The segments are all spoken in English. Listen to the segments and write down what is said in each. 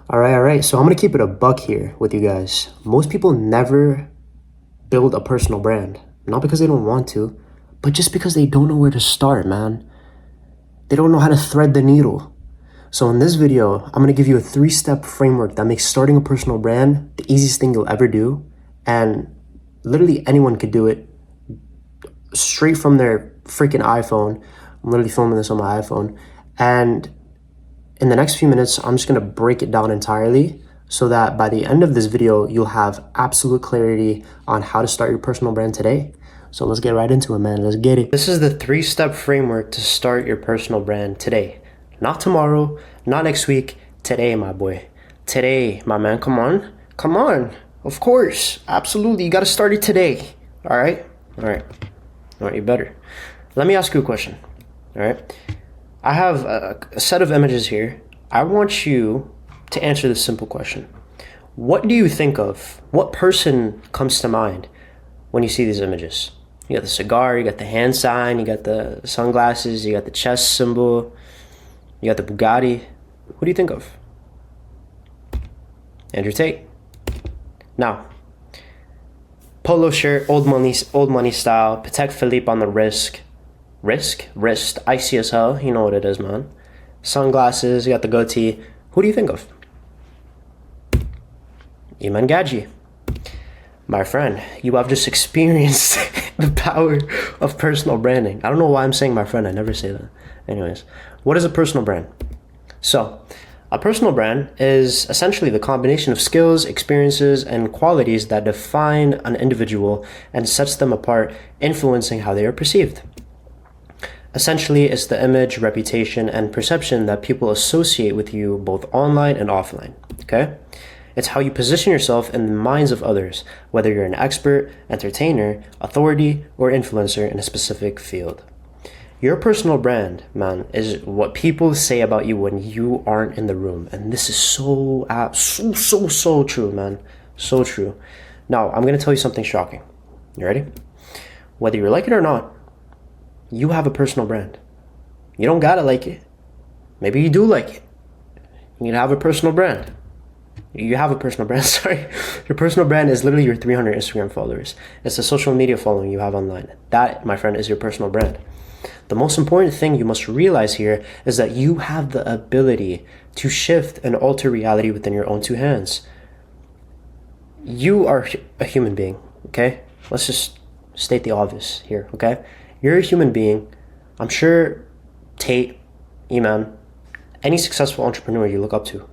All right. So I'm gonna keep it a buck here with you guys. Most people never build a personal brand, not because they don't want to, but just because they don't know where to start, man. They don't know how to thread the needle. So in this video, I'm gonna give you a 3-step framework that makes starting a personal brand the easiest thing you'll ever do, and literally anyone could do it straight from their freaking iPhone. I'm literally filming this on my iPhone, and in the next few minutes, I'm just gonna break it down entirely so that by the end of this video, you'll have absolute clarity on how to start your personal brand today. So let's get right into it, man. Let's get it. This is the 3-step framework to start your personal brand today. Not tomorrow, not next week, today, my boy. Today, my man, come on. Come on. Of course, absolutely, you gotta start it today. All right, you better. Let me ask you a question, all right? I have a set of images here. I want you to answer this simple question. What do you think of? What person comes to mind when you see these images? You got the cigar, you got the hand sign, you got the sunglasses, you got the chess symbol, you got the Bugatti. Who do you think of? Andrew Tate. Now, polo shirt, old money style, Patek Philippe on the wrist, icy as hell, you know what it is, man. Sunglasses, you got the goatee. Who do you think of? Iman Gadzhi. My friend, you have just experienced the power of personal branding. I don't know why I'm saying my friend, I never say that. Anyways, what is a personal brand? So, a personal brand is essentially the combination of skills, experiences, and qualities that define an individual and sets them apart, influencing how they are perceived. Essentially, it's the image, reputation, and perception that people associate with you both online and offline, okay? It's how you position yourself in the minds of others, whether you're an expert, entertainer, authority, or influencer in a specific field. Your personal brand, man, is what people say about you when you aren't in the room. And this is so true, man. So true. Now, I'm going to tell you something shocking. You ready? Whether you like it or not, you have a personal brand. You don't gotta like it. Maybe you do like it. You have a personal brand. You have a personal brand, sorry. Your personal brand is literally your 300 Instagram followers. It's the social media following you have online. That, my friend, is your personal brand. The most important thing you must realize here is that you have the ability to shift and alter reality within your own 2 hands. You are a human being, okay? Let's just state the obvious here, okay? You're a human being. I'm sure Tate, Iman, any successful entrepreneur you look up to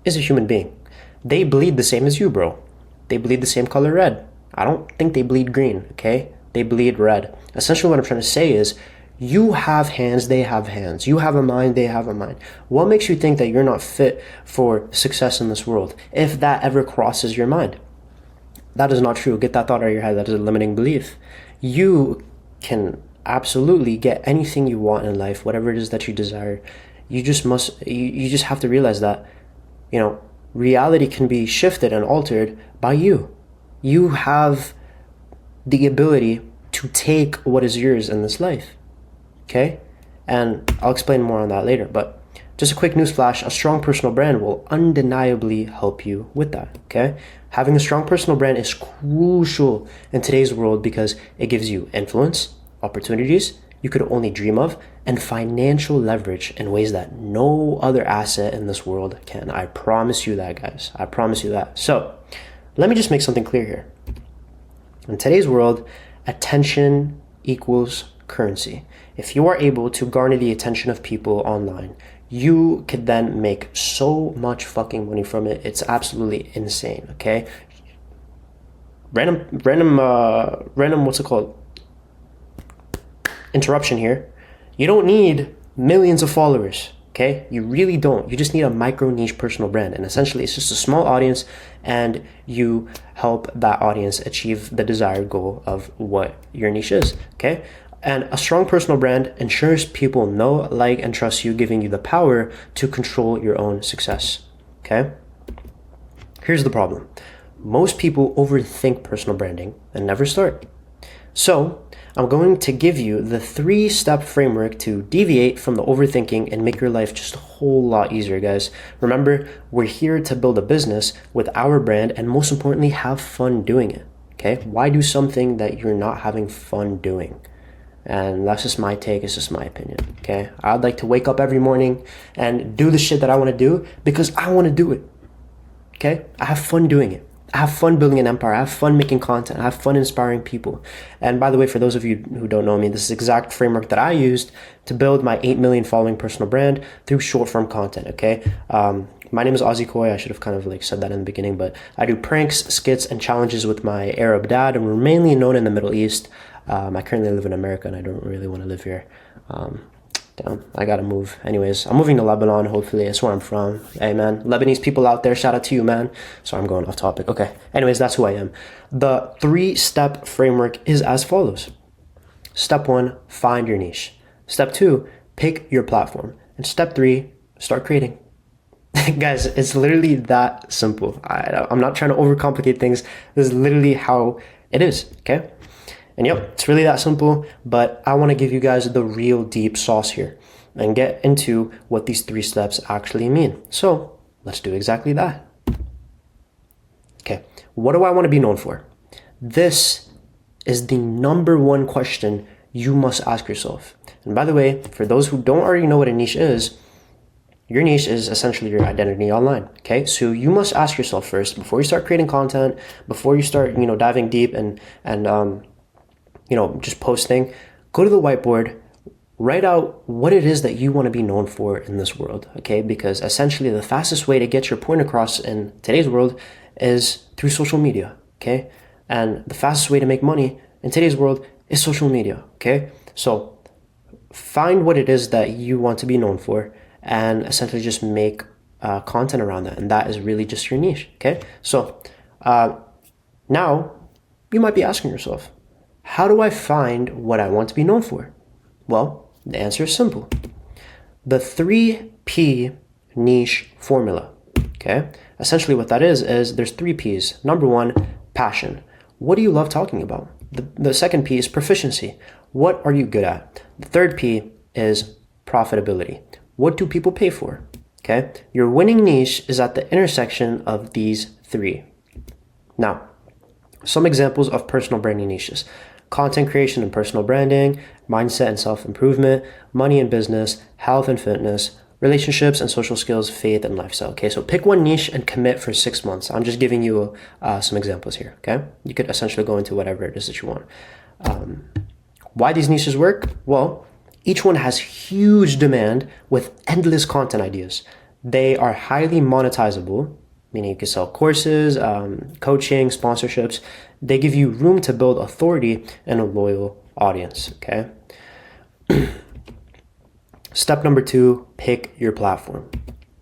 is a human being. They bleed the same as you, bro. They bleed the same color red. I don't think they bleed green, okay? They bleed red. Essentially what I'm trying to say is you have hands, they have hands. You have a mind, they have a mind. What makes you think that you're not fit for success in this world, if that ever crosses your mind? That is not true. Get that thought out of your head. That is a limiting belief. You can absolutely get anything you want in life, whatever it is that you desire. You just have to realize that, reality can be shifted and altered by you. You have the ability to take what is yours in this life, okay? And I'll explain more on that later, but just a quick newsflash, a strong personal brand will undeniably help you with that, okay? Having a strong personal brand is crucial in today's world because it gives you influence, opportunities you could only dream of, and financial leverage in ways that no other asset in this world can. I promise you that, guys. I promise you that. So let me just make something clear here. In today's world, attention equals currency. If you are able to garner the attention of people online, you could then make so much fucking money from it. It's absolutely insane, okay? Random, what's it called? Interruption here. You don't need millions of followers, okay? You really don't. You just need a micro niche personal brand. And essentially, it's just a small audience, and you help that audience achieve the desired goal of what your niche is, okay? And a strong personal brand ensures people know, like, and trust you, giving you the power to control your own success, okay? Here's the problem. Most people overthink personal branding and never start. So I'm going to give you the 3-step framework to deviate from the overthinking and make your life just a whole lot easier, guys. Remember, we're here to build a business with our brand and most importantly, have fun doing it. Okay? Why do something that you're not having fun doing? And that's just my take, it's just my opinion, okay? I'd like to wake up every morning and do the shit that I want to do because I want to do it, okay? I have fun doing it. I have fun building an empire. I have fun making content. I have fun inspiring people. And by the way, for those of you who don't know me, this is the exact framework that I used to build my 8 million following personal brand through short form content, okay? My name is Ozzy Koi. I should have kind of like said that in the beginning, but I do pranks, skits, and challenges with my Arab dad, and we're mainly known in the Middle East. I currently live in America and I don't really want to live here. Damn, I gotta move. Anyways, I'm moving to Lebanon, hopefully. That's where I'm from. Hey, man. Lebanese people out there, shout out to you, man. Sorry, I'm going off topic. Okay. Anyways, that's who I am. The 3-step framework is as follows. Step 1, find your niche. Step 2, pick your platform. And step 3, start creating. Guys, it's literally that simple. I'm not trying to overcomplicate things. This is literally how it is, okay? And yep, it's really that simple, but I want to give you guys the real deep sauce here and get into what these 3 steps actually mean. So let's do exactly that. Okay, what do I want to be known for? This is the number 1 question you must ask yourself. And by the way, for those who don't already know what a niche is, your niche is essentially your identity online, okay? So you must ask yourself first, before you start creating content, before you start, diving deep and just posting, go to the whiteboard, write out what it is that you want to be known for in this world, okay? Because essentially the fastest way to get your point across in today's world is through social media, okay? And the fastest way to make money in today's world is social media, okay? So find what it is that you want to be known for and essentially just make content around that. And that is really just your niche, okay? So now you might be asking yourself, how do I find what I want to be known for? Well, the answer is simple. The 3P niche formula, okay? Essentially what that is there's 3 Ps. Number 1, passion. What do you love talking about? The second P is proficiency. What are you good at? The third P is profitability. What do people pay for? Okay? Your winning niche is at the intersection of these 3. Now, some examples of personal branding niches: content creation and personal branding, mindset and self-improvement, money and business, health and fitness, relationships and social skills, faith and lifestyle. Okay, so pick one niche and commit for 6 months. I'm just giving you some examples here, okay? You could essentially go into whatever it is that you want. Why these niches work? Well, each one has huge demand with endless content ideas. They are highly monetizable, meaning you can sell courses, coaching, sponsorships. They give you room to build authority and a loyal audience, okay? Step number 2, pick your platform.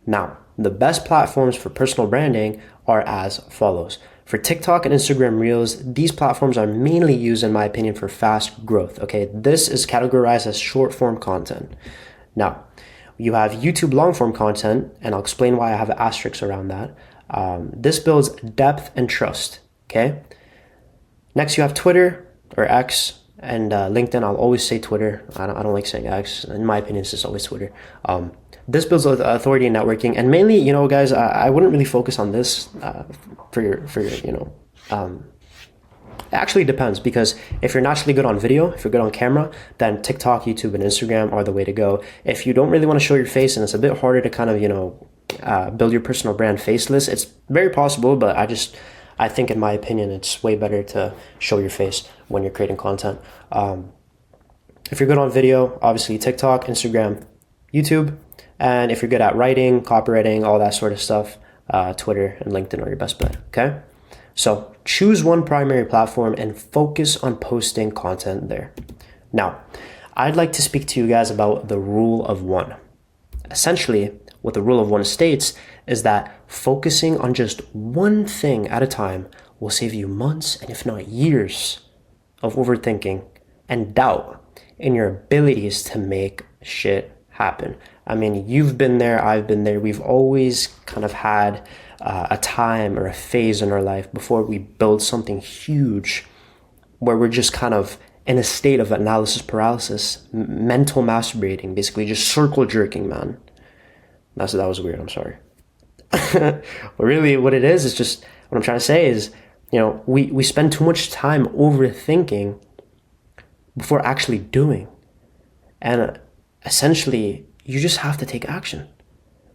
Now, the best platforms for personal branding are as follows. For TikTok and Instagram Reels, these platforms are mainly used, in my opinion, for fast growth, okay? This is categorized as short form content. Now, you have YouTube long form content, and I'll explain why I have an asterisk around that. This builds depth and trust, okay? Next, you have Twitter or X and LinkedIn. I'll always say Twitter. I don't like saying X. In my opinion, it's just always Twitter. This builds authority and networking. And mainly, guys, I wouldn't really focus on this for your it actually depends, because if you're naturally good on video, if you're good on camera, then TikTok, YouTube, and Instagram are the way to go. If you don't really want to show your face and it's a bit harder to kind of, build your personal brand faceless, it's very possible, but I think, in my opinion, it's way better to show your face when you're creating content. If you're good on video, obviously TikTok, Instagram, YouTube. And if you're good at writing, copywriting, all that sort of stuff, Twitter and LinkedIn are your best bet, okay? So choose one primary platform and focus on posting content there. Now, I'd like to speak to you guys about the rule of 1. Essentially, what the rule of 1 states is that focusing on just one thing at a time will save you months, and if not years, of overthinking and doubt in your abilities to make shit happen. I mean, you've been there, I've been there. We've always kind of had a time or a phase in our life before we build something huge where we're just kind of in a state of analysis paralysis, mental masturbating, basically just circle jerking, man. That was weird, I'm sorry. But really what it is just, what I'm trying to say is, we spend too much time overthinking before actually doing. And essentially, you just have to take action.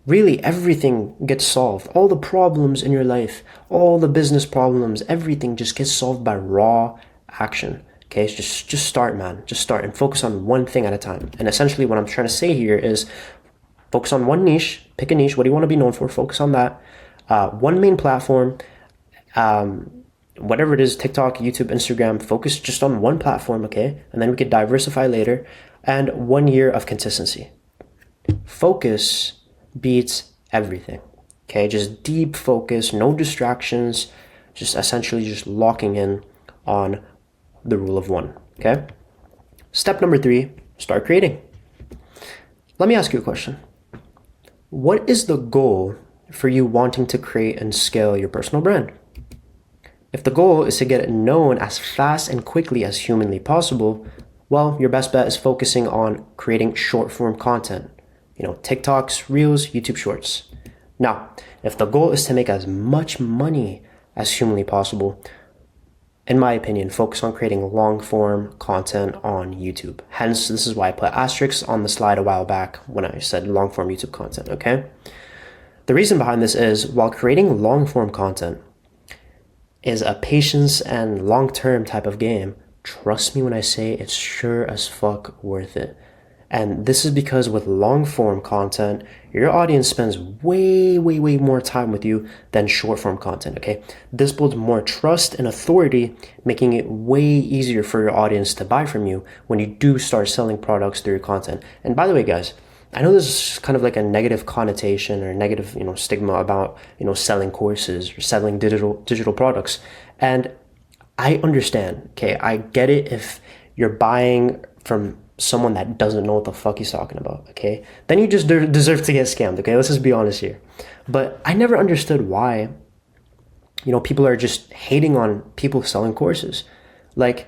Really, everything gets solved. All the problems in your life, all the business problems, everything just gets solved by raw action. Okay, so just start, man. Just start and focus on one thing at a time. And essentially what I'm trying to say here is focus on one niche, pick a niche. What do you want to be known for? Focus on that. One main platform, whatever it is, TikTok, YouTube, Instagram, focus just on one platform, okay? And then we could diversify later. And 1 year of consistency. Focus beats everything, okay? Just deep focus, no distractions, just essentially just locking in on the rule of one, okay? Step number 3, start creating. Let me ask you a question. What is the goal for you wanting to create and scale your personal brand? If the goal is to get it known as fast and quickly as humanly possible, well, your best bet is focusing on creating short form content. TikToks, Reels, YouTube Shorts. Now, if the goal is to make as much money as humanly possible, in my opinion, focus on creating long form content on YouTube. Hence, this is why I put asterisks on the slide a while back when I said long form YouTube content, okay? The reason behind this is while creating long form content is a patience and long-term type of game, trust me when I say it's sure as fuck worth it. And this is because with long form content, your audience spends way more time with you than short form content, okay? This builds more trust and authority, making it way easier for your audience to buy from you when you do start selling products through your content. And by the way, guys, I know there's kind of like a negative connotation or negative, stigma about, selling courses or selling digital products. And I understand, okay? I get it if you're buying from someone that doesn't know what the fuck he's talking about, okay? Then you just deserve to get scammed, okay? Let's just be honest here. But I never understood why, people are just hating on people selling courses. Let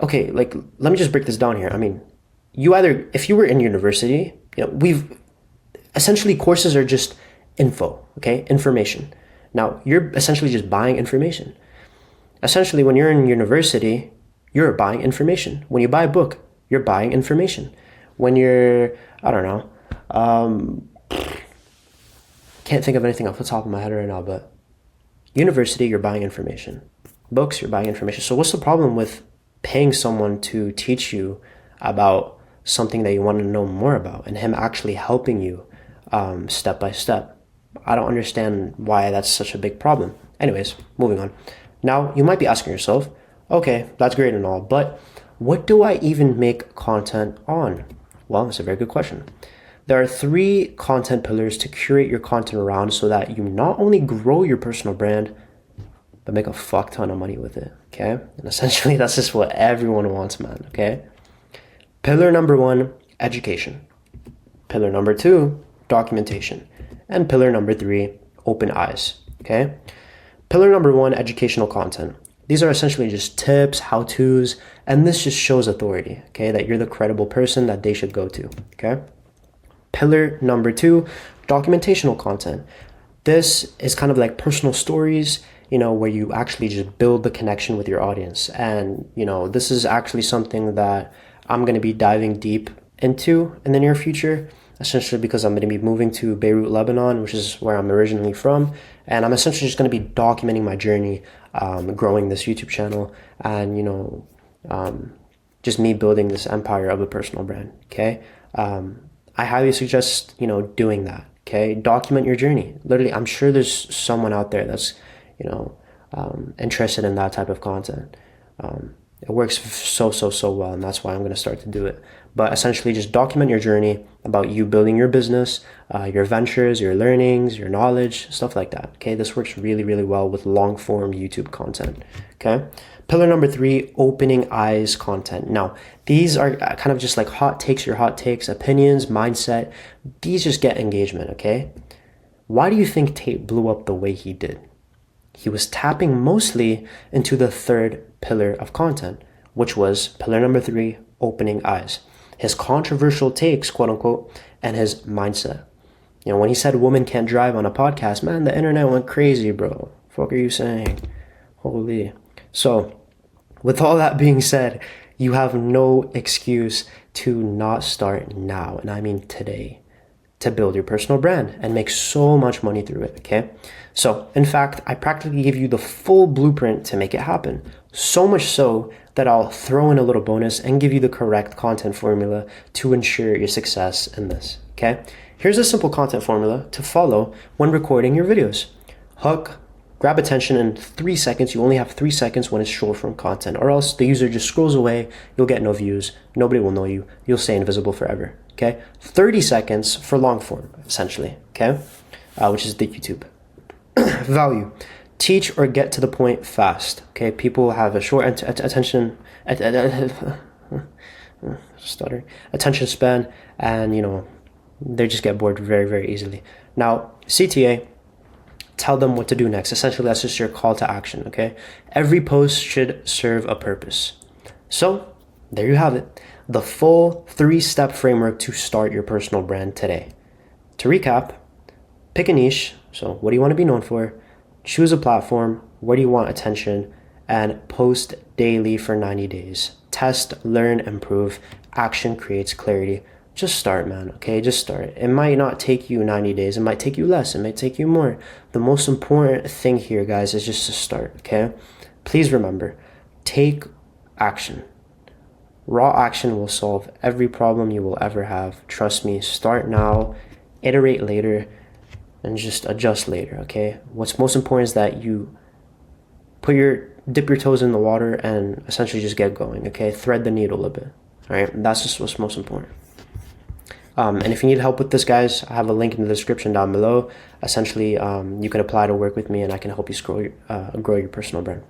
me just break this down here. I mean, if you were in university, essentially courses are just info, okay? Information. Now, you're essentially just buying information. Essentially, when you're in university, you're buying information. When you buy a book, you're buying information. When you're, can't think of anything off the top of my head right now, but university, you're buying information. Books, you're buying information. So what's the problem with paying someone to teach you about something that you want to know more about and him actually helping you step by step? I don't understand why that's such a big problem. Anyways, moving on. Now, you might be asking yourself, okay, that's great and all, but what do I even make content on? Well, that's a very good question. There are 3 content pillars to curate your content around so that you not only grow your personal brand, but make a fuck ton of money with it, okay? And essentially, that's just what everyone wants, man, okay? Pillar number 1, education. Pillar number 2, documentation. And pillar number 3, open eyes, okay? Pillar number 1, educational content. These are essentially just tips, how-tos, and this just shows authority, okay? That you're the credible person that they should go to, okay? Pillar number 2, documentational content. This is kind of like personal stories, where you actually just build the connection with your audience. And, this is actually something that I'm going to be diving deep into in the near future, essentially because I'm going to be moving to Beirut, Lebanon, which is where I'm originally from. And I'm essentially just going to be documenting my journey, growing this YouTube channel and, just me building this empire of a personal brand, okay? I highly suggest, doing that, okay? Document your journey. Literally, I'm sure there's someone out there that's, interested in that type of content. It works so well, and that's why I'm going to start to do it. But essentially, just document your journey about you building your business, your ventures, your learnings, your knowledge, stuff like that. Okay, this works really well with long form YouTube content. Okay, pillar number 3, opening eyes content. Now, these are kind of just like hot takes, opinions, mindset. These just get engagement. Okay, why do you think Tate blew up the way he did? He was tapping mostly into the 3rd pillar of content, which was pillar number 3, opening eyes. His controversial takes, quote unquote, and his mindset. You know, when he said women can't drive on a podcast, man, the internet went crazy, bro. What are you saying? Holy. So, with all that being said, you have no excuse to not start now, and I mean today, to build your personal brand and make so much money through it, okay? So, in fact, I practically give you the full blueprint to make it happen. So much so that I'll throw in a little bonus and give you the correct content formula to ensure your success in this, okay? Here's a simple content formula to follow when recording your videos. Hook, grab attention in 3 seconds. You only have 3 seconds when it's short form content, or else the user just scrolls away. You'll get no views. Nobody will know you. You'll stay invisible forever, okay? 30 seconds for long form, essentially, okay? Which is the YouTube. Value. Teach or get to the point fast, okay? People have a short attention span, and, you know, they just get bored very, very easily. Now, CTA, tell them what to do next. Essentially, that's just your call to action, okay? Every post should serve a purpose. So, there you have it. The full 3-step framework to start your personal brand today. To recap, pick a niche. So, what do you want to be known for? Choose a platform. Where do you want attention? And post daily for 90 days. Test, learn, improve. Action creates clarity. Just start, man, okay? Just start. It might not take you 90 days. It might take you less. It might take you more. The most important thing here, guys, is just to start, okay? Please remember, take action. Raw action will solve every problem you will ever have. Trust me, start now, iterate later, and just adjust later, okay? What's most important is that you dip your toes in the water and essentially just get going, okay? Thread the needle a bit, all right? That's just what's most important. And if you need help with this, guys, I have a link in the description down below. Essentially, you can apply to work with me and I can help you grow your personal brand.